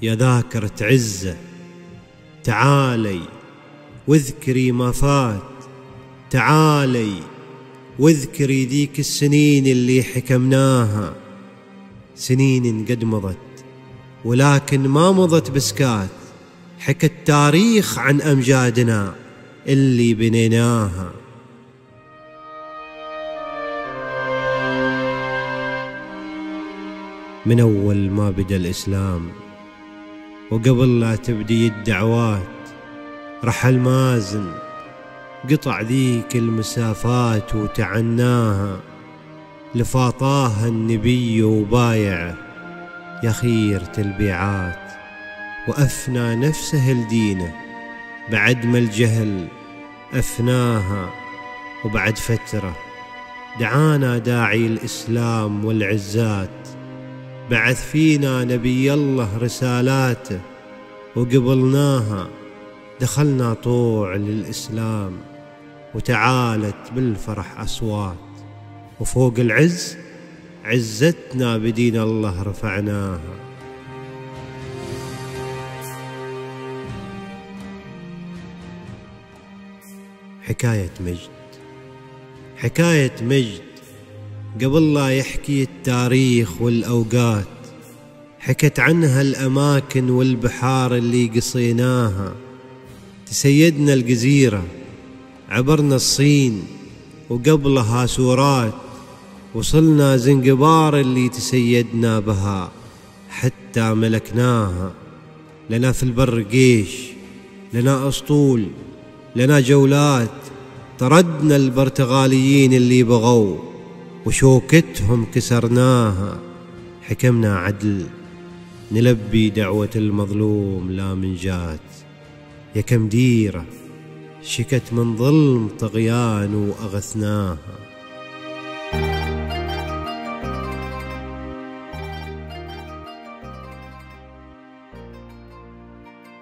يا ذاكرة عزة تعالي واذكري ما فات، تعالي واذكري ذيك السنين اللي حكمناها. سنين قد مضت ولكن ما مضت بسكات، حكى التاريخ عن أمجادنا اللي بنيناها. من أول ما بدأ الإسلام وقبل لا تبدي الدعوات، رحل مازن قطع ذيك المسافات وتعناها، لفاطاها النبي وبايعه يا خيرة البيعات، وأفنى نفسه لدينه بعد ما الجهل أفناها. وبعد فترة دعانا داعي الإسلام والعزات، بعث فينا نبي الله رسالاته وقبلناها. دخلنا طوع للإسلام وتعالت بالفرح أصوات، وفوق العز عزتنا بدين الله رفعناها. حكاية مجد، حكاية مجد قبل لا يحكي التاريخ والأوقات، حكت عنها الأماكن والبحار اللي قصيناها. تسيدنا الجزيرة، عبرنا الصين وقبلها سورات، وصلنا زنجبار اللي تسيدنا بها حتى ملكناها. لنا في البر جيش، لنا أسطول، لنا جولات، طردنا البرتغاليين اللي بغوا وشوكتهم كسرناها. حكمنا عدل نلبي دعوة المظلوم لا منجات، يا كم ديرة شكت من ظلم طغيان وأغثناها.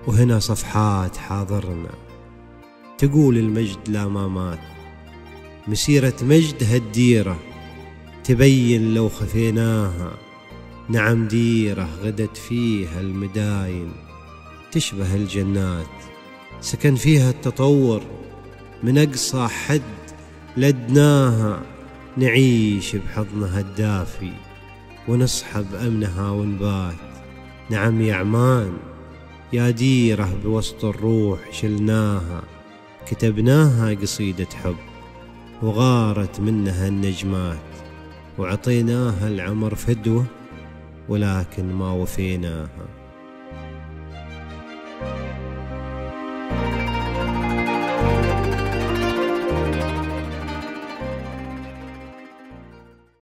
وهنا صفحات حاضرنا تقول المجد لا ما مات، مسيرة مجد هالديرة تبين لو خفيناها. نعم ديرة غدت فيها المداين تشبه الجنات، سكن فيها التطور من أقصى حد لدناها. نعيش بحضنها الدافي ونصحب أمنها ونبات. نعم يا عمان يا ديرة بوسط الروح شلناها، كتبناها قصيدة حب وغارت منها النجمات، وعطيناها العمر فدوة ولكن ما وفيناها.